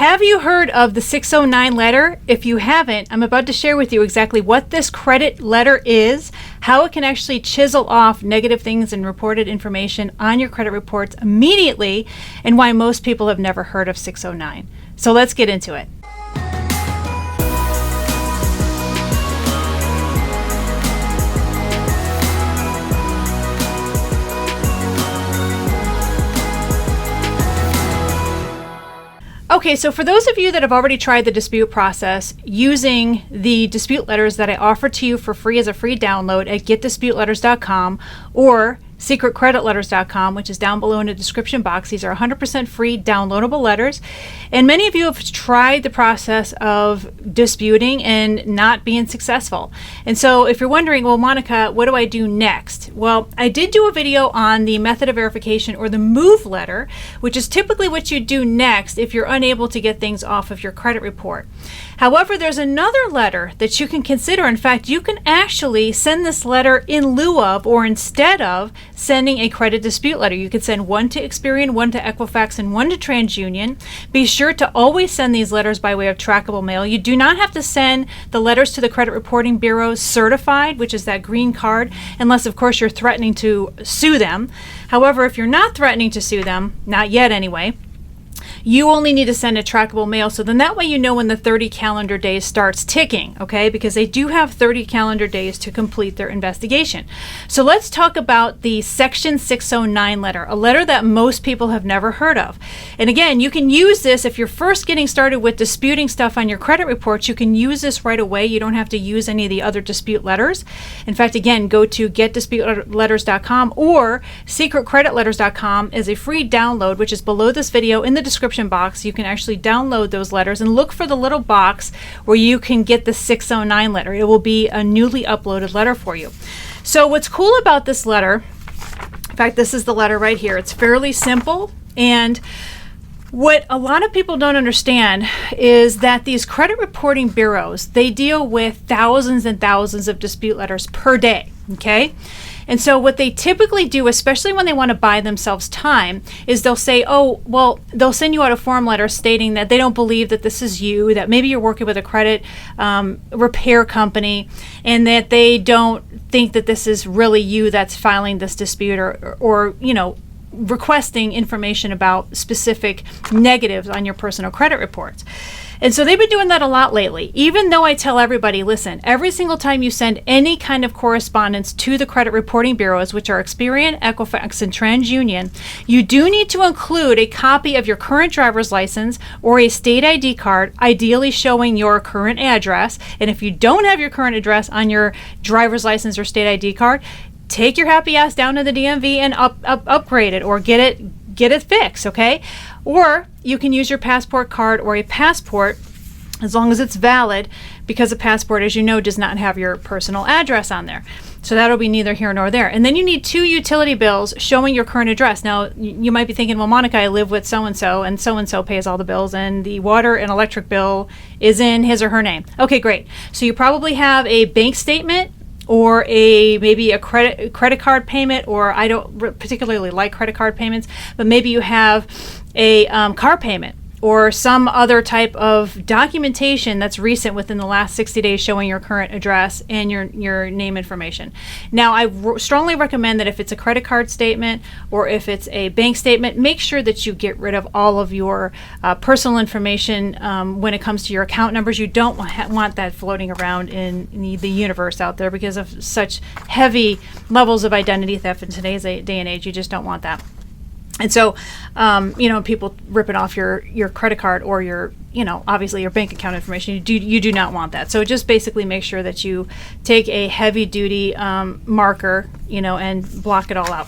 Have you heard of the 609 letter? If you haven't, I'm about to share with you exactly what this credit letter is, how it can actually chisel off negative things and reported information on your credit reports immediately, and why most people have never heard of 609. So let's get into it. Okay, so for those of you that have already tried the dispute process using the dispute letters that I offer to you for free as a free download at getdisputeletters.com or secretcreditletters.com, which is down below in the description box. These are 100% free downloadable letters. And many of you have tried the process of disputing and not being successful. And so if you're wondering, well, Monica, what do I do next? Well, I did do a video on the method of verification, or the move letter, which is typically what you do next if you're unable to get things off of your credit report. However, there's another letter that you can consider. In fact, you can actually send this letter in lieu of, or instead of, sending a credit dispute letter. You could send one to Experian, one to Equifax, and one to TransUnion. Be sure to always send these letters by way of trackable mail. You do not have to send the letters to the Credit Reporting Bureau certified, which is that green card, unless, of course, you're threatening to sue them. However, if you're not threatening to sue them, not yet anyway, you only need to send a trackable mail. So then that way you know when the 30 calendar days starts ticking, okay? Because they do have 30 calendar days to complete their investigation. So let's talk about the Section 609 letter, a letter that most people have never heard of. And again, you can use this if you're first getting started with disputing stuff on your credit reports. You can use this right away. You don't have to use any of the other dispute letters. In fact, again, go to getdisputeletters.com or secretcreditletters.com as a free download, which is below this video in the description box. You can actually download those letters and look for the little box where you can get the 609 letter. It will be a newly uploaded letter for you. So what's cool about this letter, in fact, this is the letter right here. It's fairly simple, and what a lot of people don't understand is that these credit reporting bureaus, they deal with thousands and thousands of dispute letters per day, okay? And so what they typically do, especially when they want to buy themselves time, is they'll say, oh, well, they'll send you out a form letter stating that they don't believe that this is you, that maybe you're working with a credit repair company, and that they don't think that this is really you that's filing this dispute, or you know, requesting information about specific negatives on your personal credit reports. And so they've been doing that a lot lately, even though I tell everybody, listen, every single time you send any kind of correspondence to the credit reporting bureaus, which are Experian, Equifax, and TransUnion, you do need to include a copy of your current driver's license or a state ID card, ideally showing your current address. And if you don't have your current address on your driver's license or state ID card, take your happy ass down to the DMV and upgrade it, or get it fixed, okay? Or you can use your passport card or a passport, as long as it's valid, because a passport, as you know, does not have your personal address on there. So that'll be neither here nor there. And then you need 2 utility bills showing your current address. Now, you might be thinking, well, Monica, I live with so-and-so, and so-and-so pays all the bills, and the water and electric bill is in his or her name. Okay, great. So you probably have a bank statement, or maybe a credit card payment, or I don't particularly like credit card payments, but maybe you have a car payment, or some other type of documentation that's recent within the last 60 days showing your current address and your name information. Now, I strongly recommend that if it's a credit card statement or if it's a bank statement, make sure that you get rid of all of your personal information when it comes to your account numbers. You don't want that floating around in the universe out there because of such heavy levels of identity theft in today's day and age. You just don't want that. And so, people ripping off your credit card or your, obviously your bank account information, you do not want that. So just basically make sure that you take a heavy duty marker, and block it all out.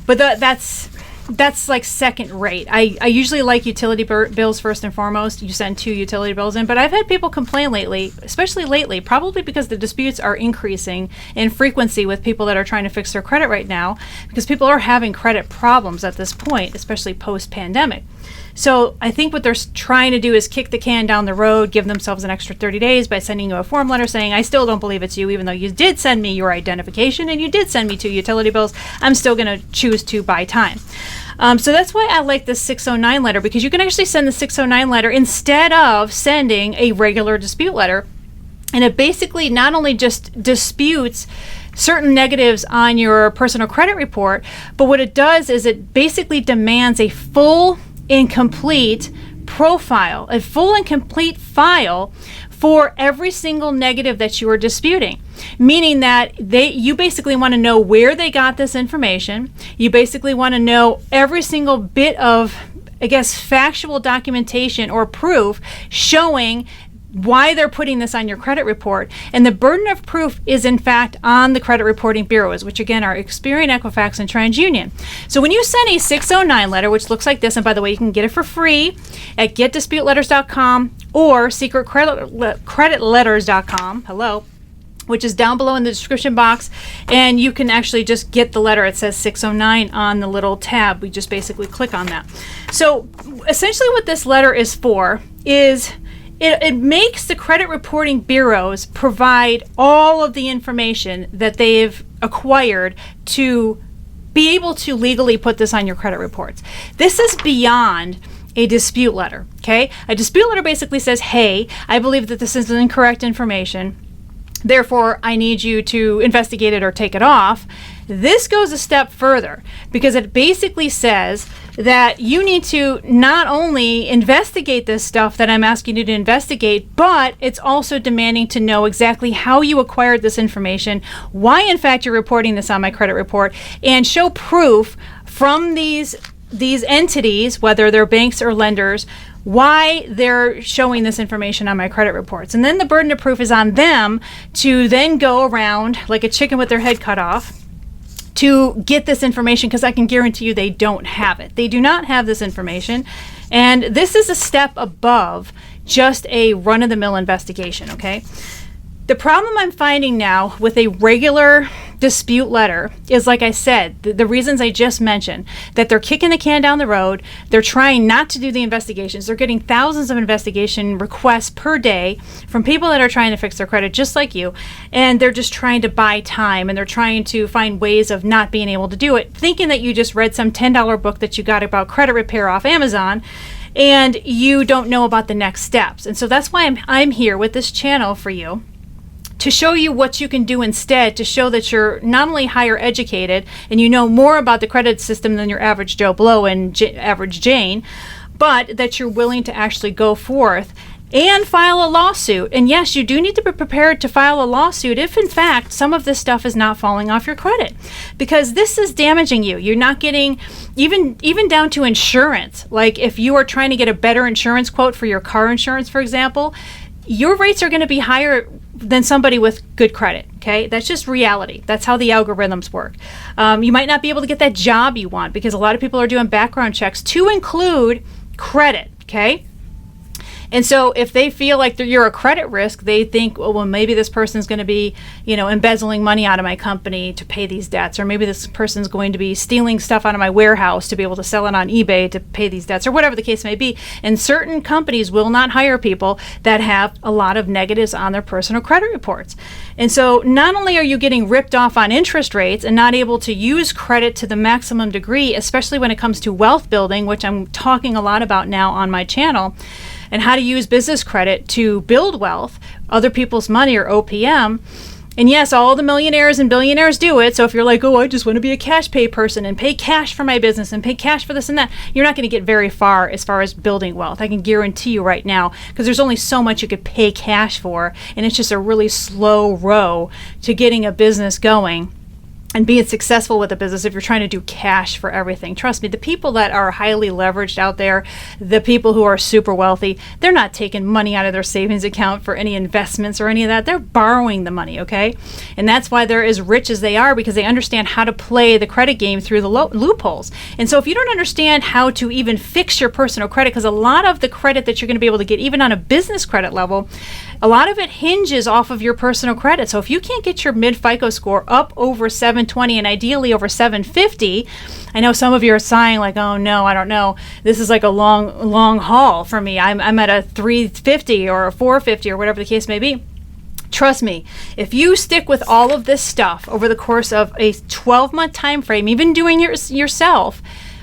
But that's like second rate. I usually like utility bills first and foremost. You send 2 utility bills in, but I've had people complain lately, especially lately, probably because the disputes are increasing in frequency with people that are trying to fix their credit right now, because people are having credit problems at this point, especially post-pandemic. So I think what they're trying to do is kick the can down the road, give themselves an extra 30 days by sending you a form letter saying, I still don't believe it's you, even though you did send me your identification and you did send me 2 utility bills. I'm still going to choose to buy time. So that's why I like this 609 letter, because you can actually send the 609 letter instead of sending a regular dispute letter. And it basically not only just disputes certain negatives on your personal credit report, but what it does is it basically demands a full and complete profile, a full and complete file for every single negative that you are disputing. Meaning that you basically want to know where they got this information. You basically want to know every single bit of, I guess, factual documentation or proof showing why they're putting this on your credit report. And the burden of proof is in fact on the credit reporting bureaus, which again are Experian, Equifax, and TransUnion. So when you send a 609 letter, which looks like this, and by the way, you can get it for free at getdisputeletters.com or secretcreditletters.com, which is down below in the description box, and you can actually just get the letter. It says 609 on the little tab. We just basically click on that. So essentially what this letter is for is it makes the credit reporting bureaus provide all of the information that they've acquired to be able to legally put this on your credit reports. This is beyond a dispute letter, okay? A dispute letter basically says, hey, I believe that this is incorrect information, therefore I need you to investigate it or take it off. This goes a step further because it basically says that you need to not only investigate this stuff that I'm asking you to investigate, but it's also demanding to know exactly how you acquired this information, why in fact you're reporting this on my credit report, and show proof from these entities, whether they're banks or lenders, why they're showing this information on my credit reports. And then the burden of proof is on them to then go around like a chicken with their head cut off to get this information, because I can guarantee you they don't have it. They do not have this information. And this is a step above just a run-of-the-mill investigation, okay? The problem I'm finding now with a regular dispute letter is, like I said, the reasons I just mentioned, that they're kicking the can down the road. They're trying not to do the investigations. They're getting thousands of investigation requests per day from people that are trying to fix their credit just like you, and they're just trying to buy time, and they're trying to find ways of not being able to do it, thinking that you just read some $10 book that you got about credit repair off Amazon and you don't know about the next steps. And so that's why I'm here with this channel for you, to show you what you can do instead, to show that you're not only higher educated and you know more about the credit system than your average Joe Blow and average Jane, but that you're willing to actually go forth and file a lawsuit. And yes, you do need to be prepared to file a lawsuit if in fact some of this stuff is not falling off your credit, because this is damaging you. You're not getting even down to insurance. Like if you are trying to get a better insurance quote for your car insurance, for example, your rates are going to be higher than somebody with good credit, okay? That's just reality. That's how the algorithms work. You might not be able to get that job you want because a lot of people are doing background checks to include credit, okay? And so if they feel like you're a credit risk, they think, well, maybe this person's going to be, embezzling money out of my company to pay these debts, or maybe this person's going to be stealing stuff out of my warehouse to be able to sell it on eBay to pay these debts, or whatever the case may be. And certain companies will not hire people that have a lot of negatives on their personal credit reports. And so not only are you getting ripped off on interest rates and not able to use credit to the maximum degree, especially when it comes to wealth building, which I'm talking a lot about now on my channel, and how to use business credit to build wealth, other people's money, or OPM. And yes, all the millionaires and billionaires do it. So if you're like, oh, I just want to be a cash pay person and pay cash for my business and pay cash for this and that, you're not going to get very far as building wealth. I can guarantee you right now, because there's only so much you could pay cash for, and it's just a really slow row to getting a business going and being successful with a business if you're trying to do cash for everything. Trust me, the people that are highly leveraged out there, the people who are super wealthy, they're not taking money out of their savings account for any investments or any of that. They're borrowing the money, okay? And that's why they're as rich as they are, because they understand how to play the credit game through the loopholes. And so if you don't understand how to even fix your personal credit, because a lot of the credit that you're going to be able to get, even on a business credit level, a lot of it hinges off of your personal credit. So if you can't get your mid-FICO score up over 720 and ideally over 750, I know some of you are sighing like, oh no, I don't know. This is like a long haul for me. I'm at a 350 or a 450 or whatever the case may be. Trust me, if you stick with all of this stuff over the course of a 12-month time frame, even doing yourself,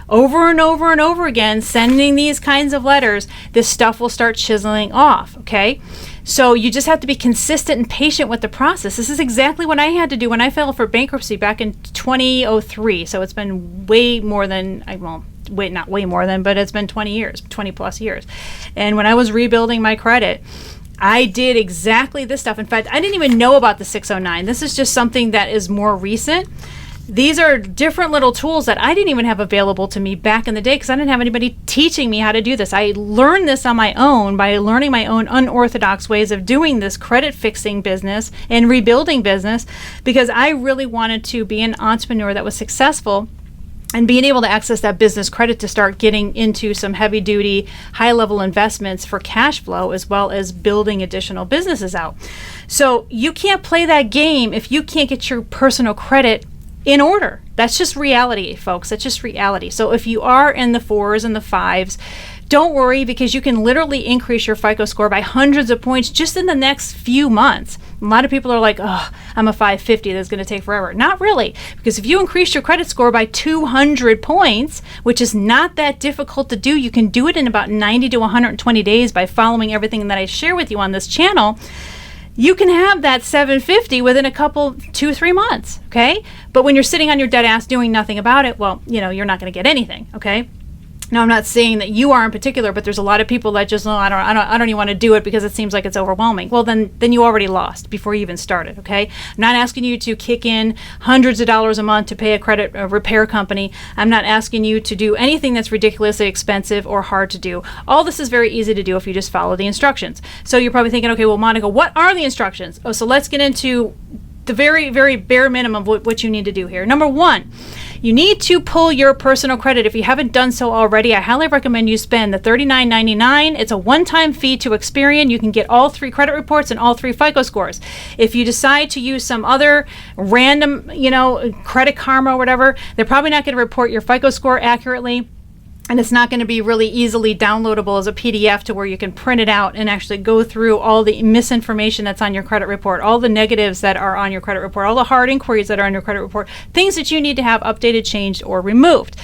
over and over and over again, sending these kinds of letters, this stuff will start chiseling off, okay? So you just have to be consistent and patient with the process. This is exactly what I had to do when I filed for bankruptcy back in 2003. So it's been way more than, not way more than, but it's been 20 years, 20 plus years. And when I was rebuilding my credit, I did exactly this stuff. In fact, I didn't even know about the 609. This is just something that is more recent. These are different little tools that I didn't even have available to me back in the day because I didn't have anybody teaching me how to do this. I learned this on my own by learning my own unorthodox ways of doing this credit fixing business and rebuilding business because I really wanted to be an entrepreneur that was successful and being able to access that business credit to start getting into some heavy duty, high level investments for cash flow as well as building additional businesses out. So you can't play that game if you can't get your personal credit in order. That's just reality, folks. That's just reality. So if you are in the 4s and the 5s, don't worry because you can literally increase your FICO score by hundreds of points just in the next few months. A lot of people are like, oh, I'm a 550. That's going to take forever. Not really, because if you increase your credit score by 200 points, which is not that difficult to do, you can do it in about 90 to 120 days by following everything that I share with you on this channel. You can have that 750 within a couple, 2-3 months, okay? But when you're sitting on your dead ass doing nothing about it, well, you're not going to get anything, okay? Now, I'm not saying that you are in particular, but there's a lot of people that just, I don't even want to do it because it seems like it's overwhelming. Well, then you already lost before you even started, okay? I'm not asking you to kick in hundreds of dollars a month to pay a credit repair company. I'm not asking you to do anything that's ridiculously expensive or hard to do. All this is very easy to do if you just follow the instructions. So you're probably thinking, okay, well, Monica, what are the instructions? Oh, so let's get into the very, very bare minimum of what you need to do here. Number 1, you need to pull your personal credit. If you haven't done so already, I highly recommend you spend the $39.99. It's a one-time fee to Experian. You can get all 3 credit reports and all 3 FICO scores. If you decide to use some other random, Credit Karma or whatever, they're probably not going to report your FICO score accurately. And it's not going to be really easily downloadable as a PDF to where you can print it out and actually go through all the misinformation that's on your credit report, all the negatives that are on your credit report, all the hard inquiries that are on your credit report, things that you need to have updated, changed, or removed.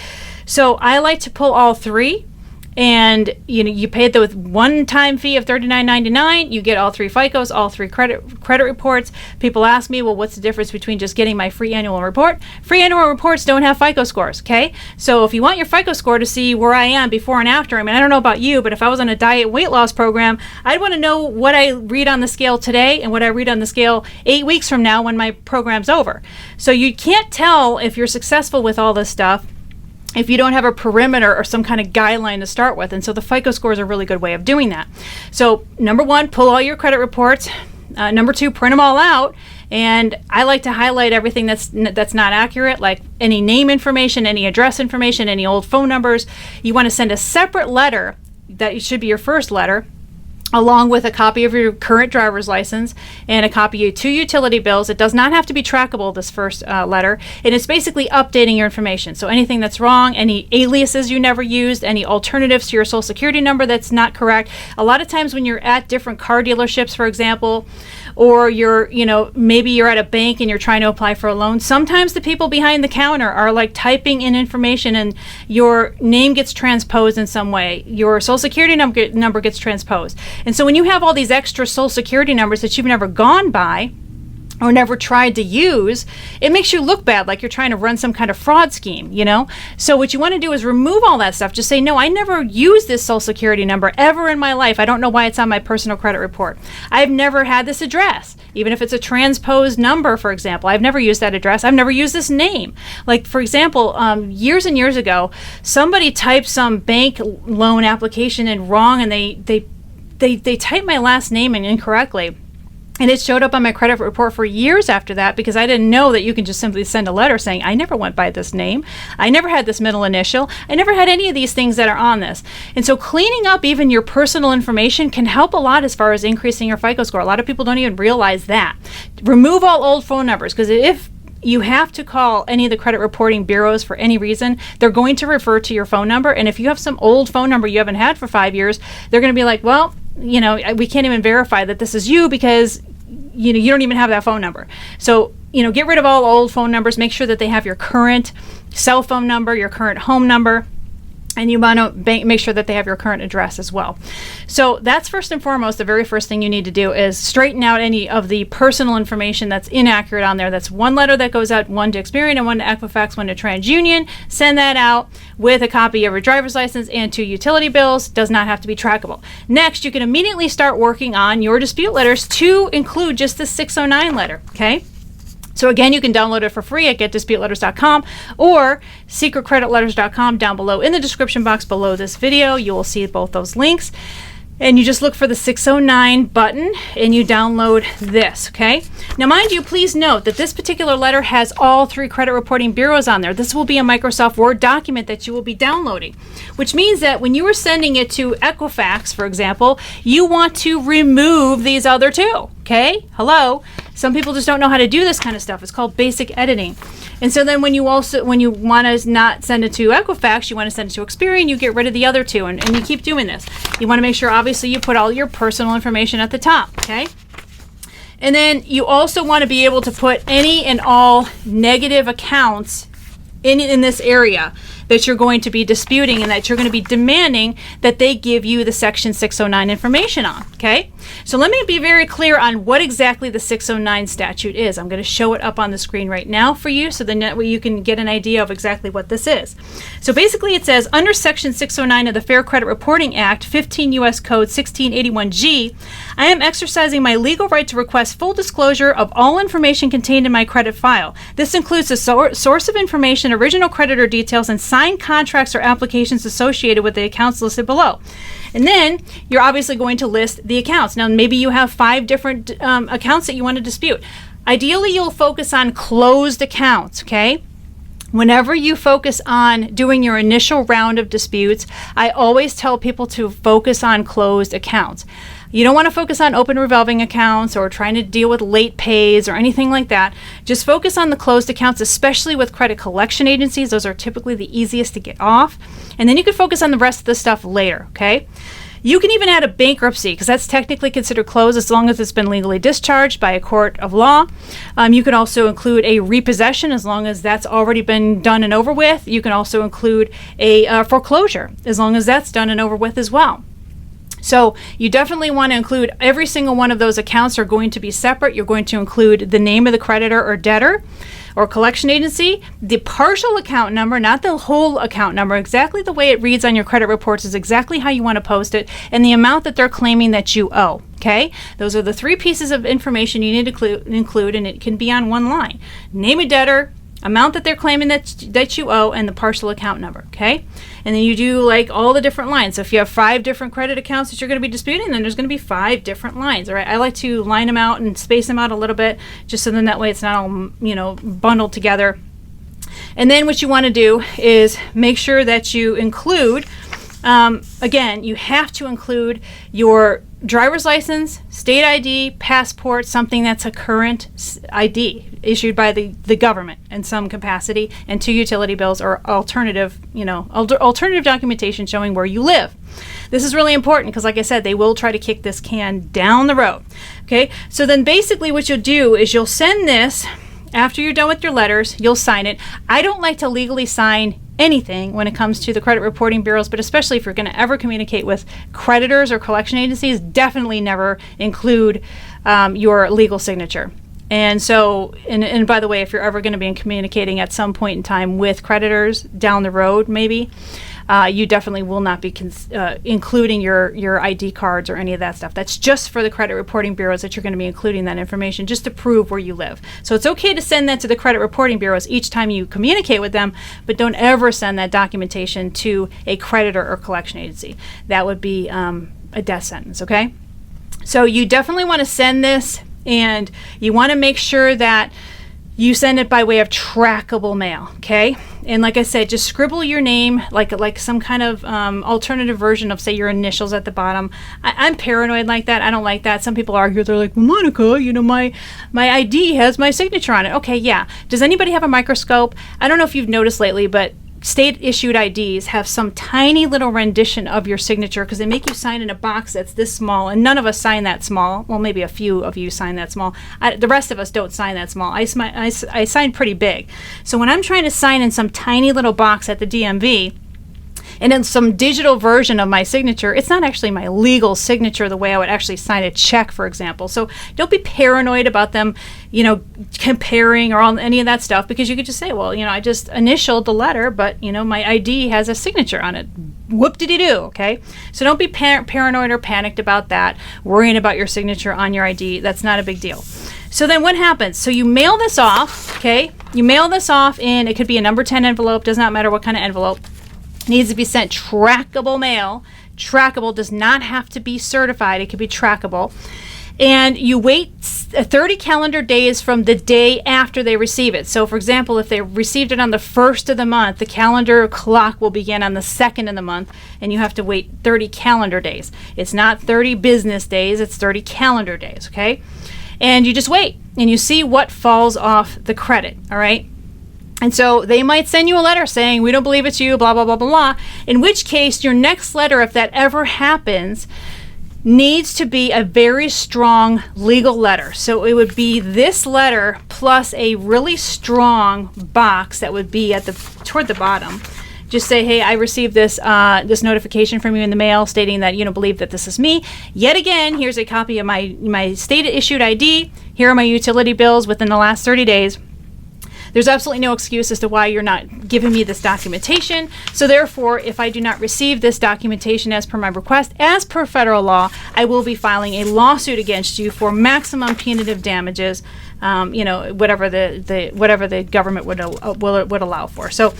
So I like to pull all 3. And you pay the one-time fee of $39.99. You get all 3 FICOs, all 3 credit reports. People ask me, well, what's the difference between just getting my free annual report? Free annual reports don't have FICO scores, okay? So if you want your FICO score to see where I am before and after, I don't know about you, but if I was on a diet weight loss program, I'd want to know what I read on the scale today and what I read on the scale 8 weeks from now when my program's over. So you can't tell if you're successful with all this stuff if you don't have a perimeter or some kind of guideline to start with. And so the FICO score is a really good way of doing that. So number 1, pull all your credit reports. Number 2, print them all out. And I like to highlight everything that's not accurate, like any name information, any address information, any old phone numbers. You want to send a separate letter that should be your first letter, along with a copy of your current driver's license and a copy of 2 utility bills. It does not have to be trackable, this first letter, and it's basically updating your information. So anything that's wrong, any aliases you never used, any alternatives to your social security number that's not correct. A lot of times when you're at different car dealerships, for example, or maybe you're at a bank and you're trying to apply for a loan, sometimes the people behind the counter are like typing in information and your name gets transposed in some way. Your social security number gets transposed. And so when you have all these extra social security numbers that you've never gone by or never tried to use, it makes you look bad, like you're trying to run some kind of fraud scheme, So what you want to do is remove all that stuff. Just say, no, I never used this social security number ever in my life. I don't know why it's on my personal credit report. I've never had this address, even if it's a transposed number, for example. I've never used that address. I've never used this name. Like, for example, years and years ago, somebody typed some bank loan application in wrong, and they typed my last name in incorrectly. And it showed up on my credit report for years after that because I didn't know that you can just simply send a letter saying, I never went by this name. I never had this middle initial. I never had any of these things that are on this. And so cleaning up even your personal information can help a lot as far as increasing your FICO score. A lot of people don't even realize that. Remove all old phone numbers, because if you have to call any of the credit reporting bureaus for any reason, they're going to refer to your phone number. And if you have some old phone number you haven't had for 5 years, they're going to be like, well, we can't even verify that this is you because you don't even have that phone number. So get rid of all old phone numbers. Make sure that they have your current cell phone number, your current home number, and you want to make sure that they have your current address as well. So that's first and foremost, the very first thing you need to do is straighten out any of the personal information that's inaccurate on there. That's one letter that goes out, one to Experian and one to Equifax, one to TransUnion. Send that out with a copy of your driver's license and 2 utility bills. Does not have to be trackable. Next, you can immediately start working on your dispute letters to include just the 609 letter, okay? So again, you can download it for free at getdisputeletters.com or secretcreditletters.com down below in the description box below this video. You will see both those links. And you just look for the 609 button and you download this, okay? Now, mind you, please note that this particular letter has all 3 credit reporting bureaus on there. This will be a Microsoft Word document that you will be downloading, which means that when you are sending it to Equifax, for example, you want to remove these other 2, okay? Hello? Some people just don't know how to do this kind of stuff. It's called basic editing. And so then when you want to not send it to Equifax, you want to send it to Experian, you get rid of the other 2, and you keep doing this. You want to make sure, obviously, you put all your personal information at the top, okay? And then you also want to be able to put any and all negative accounts in this area that you're going to be disputing and that you're going to be demanding that they give you the Section 609 information on, okay? So let me be very clear on what exactly the 609 statute is. I'm going to show it up on the screen right now for you so then that way you can get an idea of exactly what this is. So basically it says, under Section 609 of the Fair Credit Reporting Act, 15 U.S. Code 1681G, I am exercising my legal right to request full disclosure of all information contained in my credit file. This includes the source of information, original creditor details, and signed contracts or applications associated with the accounts listed below. And then you're obviously going to list the accounts. Now, maybe you have 5 different accounts that you want to dispute. Ideally, you'll focus on closed accounts, okay? Whenever you focus on doing your initial round of disputes, I always tell people to focus on closed accounts. You don't want to focus on open revolving accounts or trying to deal with late pays or anything like that. Just focus on the closed accounts, especially with credit collection agencies. Those are typically the easiest to get off. And then you can focus on the rest of the stuff later, okay? You can even add a bankruptcy because that's technically considered closed as long as it's been legally discharged by a court of law. You can also include a repossession as long as that's already been done and over with. You can also include a foreclosure as long as that's done and over with as well. So you definitely want to include every single one of those accounts are going to be separate. You're going to include the name of the creditor or debtor or collection agency, the partial account number, not the whole account number. Exactly the way it reads on your credit reports is exactly how you want to post it, and the amount that they're claiming that you owe. Okay? Those are the 3 pieces of information you need to include, and it can be on one line. Name of debtor, amount that they're claiming that you owe, and the partial account number, okay? And then you do like all the different lines. So if you have 5 different credit accounts that you're going to be disputing, then there's going to be 5 different lines, all right? I like to line them out and space them out a little bit just so then that way it's not all, bundled together. And then what you want to do is make sure that you include, again, you have to include your driver's license, state ID, passport, something that's a current ID issued by the government in some capacity, and 2 utility bills or alternative documentation showing where you live. This is really important because, like I said, they will try to kick this can down the road. Okay, so then basically what you'll do is you'll send this after you're done with your letters. You'll sign it. I don't like to legally sign anything when it comes to the credit reporting bureaus, but especially if you're going to ever communicate with creditors or collection agencies, definitely never include your legal signature. And so, and by the way, if you're ever going to be communicating at some point in time with creditors down the road, maybe, you definitely will not be including your ID cards or any of that stuff. That's just for the credit reporting bureaus that you're going to be including that information just to prove where you live. So it's okay to send that to the credit reporting bureaus each time you communicate with them, but don't ever send that documentation to a creditor or collection agency. That would be a death sentence, okay? So you definitely want to send this, and you want to make sure that you send it by way of trackable mail, okay? And like I said, just scribble your name like some kind of alternative version of, say, your initials at the bottom. I'm paranoid like that. I don't like that. Some people argue. They're like, well, Monica, my ID has my signature on it. Okay, yeah. Does anybody have a microscope? I don't know if you've noticed lately, but state issued IDs have some tiny little rendition of your signature because they make you sign in a box that's this small, and none of us sign that small. Well, maybe a few of you sign that small. The rest of us don't sign that small. I sign pretty big. So when I'm trying to sign in some tiny little box at the DMV, and in some digital version of my signature, it's not actually my legal signature the way I would actually sign a check, for example. So don't be paranoid about them, comparing or all any of that stuff, because you could just say, well, I just initialed the letter, but, my ID has a signature on it. Whoop-de-dee-doo, okay? So don't be paranoid or panicked about that, worrying about your signature on your ID. That's not a big deal. So then what happens? So you mail this off, okay? You mail this off in, it could be a number 10 envelope, does not matter what kind of envelope. Needs to be sent trackable mail. Trackable does not have to be certified. It can be trackable. And you wait 30 calendar days from the day after they receive it. So, for example, if they received it on the 1st of the month, the calendar clock will begin on the 2nd of the month, and you have to wait 30 calendar days. It's not 30 business days. It's 30 calendar days, okay? And you just wait, and you see what falls off the credit, all right? And so they might send you a letter saying, we don't believe it's you, blah, blah, blah, blah, blah. In which case, your next letter, if that ever happens, needs to be a very strong legal letter. So it would be this letter plus a really strong box that would be toward the bottom. Just say, hey, I received this notification from you in the mail stating that you don't believe that this is me. Yet again, here's a copy of my state-issued ID. Here are my utility bills within the last 30 days. There's absolutely no excuse as to why you're not giving me this documentation. So therefore, if I do not receive this documentation as per my request, as per federal law, I will be filing a lawsuit against you for maximum punitive damages, whatever the government would allow for. So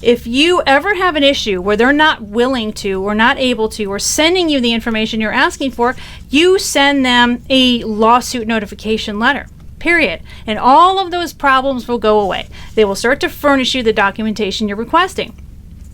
if you ever have an issue where they're not willing to or not able to or sending you the information you're asking for, you send them a lawsuit notification letter. Period. And all of those problems will go away. They will start to furnish you the documentation you're requesting.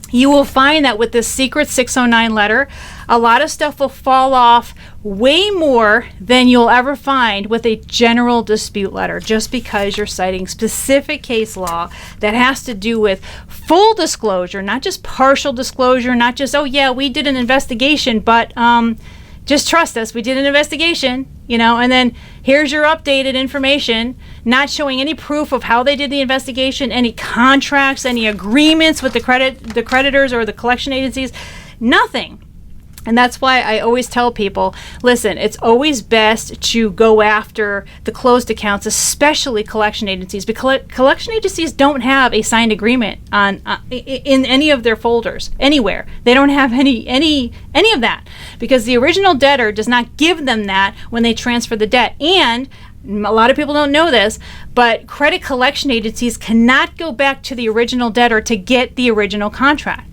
You will find that with this secret 609 letter, a lot of stuff will fall off way more than you'll ever find with a general dispute letter, just because you're citing specific case law that has to do with full disclosure, not just partial disclosure, not just, oh yeah, we did an investigation, but just trust us, we did an investigation, and then here's your updated information, not showing any proof of how they did the investigation, any contracts, any agreements with the creditors or the collection agencies, nothing. And that's why I always tell people, listen, it's always best to go after the closed accounts, especially collection agencies, because collection agencies don't have a signed agreement in any of their folders anywhere. They don't have any of that, because the original debtor does not give them that when they transfer the debt. And a lot of people don't know this, but credit collection agencies cannot go back to the original debtor to get the original contract.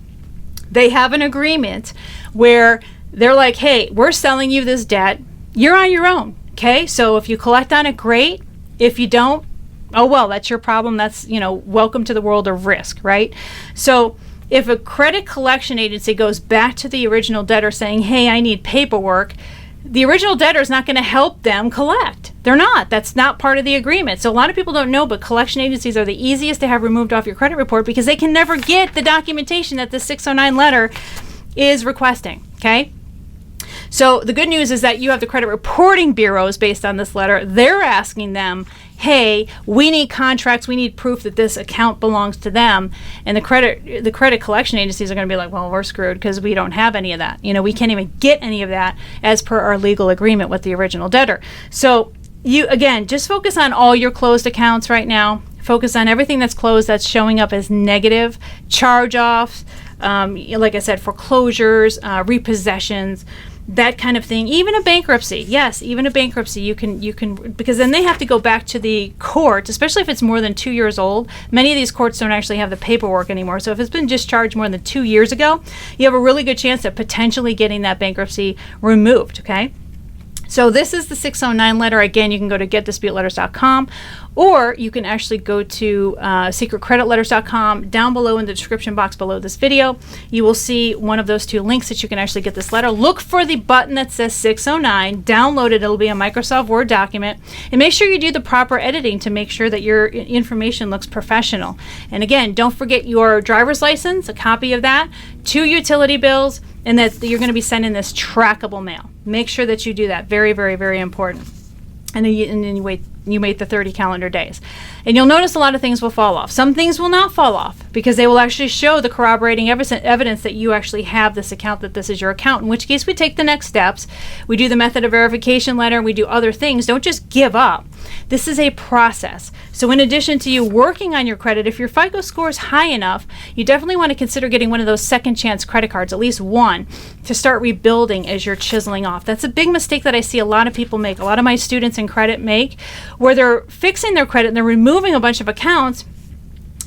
They have an agreement where they're like, hey, we're selling you this debt. You're on your own, okay? So if you collect on it, great. If you don't, oh, well, that's your problem. That's, welcome to the world of risk, right? So if a credit collection agency goes back to the original debtor saying, hey, I need paperwork, the original debtor is not going to help them collect. They're not. That's not part of the agreement. So a lot of people don't know, but collection agencies are the easiest to have removed off your credit report because they can never get the documentation that the 609 letter is requesting, okay? So the good news is that you have the credit reporting bureaus based on this letter. They're asking them, hey, we need contracts, we need proof that this account belongs to them. And the credit collection agencies are going to be like, well, we're screwed because we don't have any of that. We can't even get any of that as per our legal agreement with the original debtor. So you, again, just focus on all your closed accounts right now. Focus on everything that's closed that's showing up as negative, charge-offs, like I said, foreclosures, repossessions, that kind of thing. Even a bankruptcy. Yes, even a bankruptcy, you can, because then they have to go back to the court, especially if it's more than 2 years old. Many of these courts don't actually have the paperwork anymore. So if it's been discharged more than 2 years ago, you have a really good chance of potentially getting that bankruptcy removed, okay? So this is the 609 letter. Again, you can go to getdisputeletters.com, or you can actually go to secretcreditletters.com. Down below in the description box below this video, you will see one of those two links that you can actually get this letter. Look for the button that says 609. Download it. It'll be a Microsoft Word document. And make sure you do the proper editing to make sure that your information looks professional. And again, don't forget your driver's license, a copy of that, 2 utility bills, and that you're going to be sending this trackable mail. Make sure that you do that. Very, very, very important. And then you wait the 30 calendar days. And you'll notice a lot of things will fall off. Some things will not fall off because they will actually show the corroborating evidence that you actually have this account, that this is your account, in which case we take the next steps. We do the method of verification letter. We do other things. Don't just give up. This is a process. So in addition to you working on your credit, if your FICO score is high enough, you definitely want to consider getting one of those second chance credit cards, at least one, to start rebuilding as you're chiseling off. That's a big mistake that I see a lot of people make, a lot of my students in credit make, where they're fixing their credit and they're removing a bunch of accounts,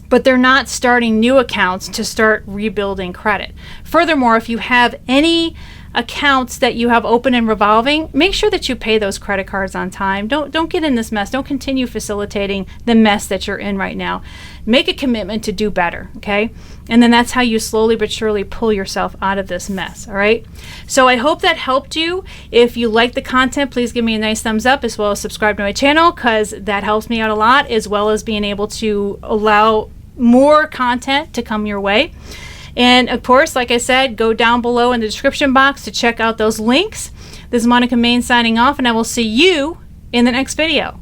but they're not starting new accounts to start rebuilding credit. Furthermore, if you have any accounts that you have open and revolving, make sure that you pay those credit cards on time. Don't get in this mess. Don't continue facilitating the mess that you're in right now. Make a commitment to do better, okay? And then that's how you slowly but surely pull yourself out of this mess, all right? So I hope that helped you. If you like the content, please give me a nice thumbs up, as well as subscribe to my channel, because that helps me out a lot, as well as being able to allow more content to come your way. And of course, like I said, go down below in the description box to check out those links. This is Monica Main signing off, and I will see you in the next video.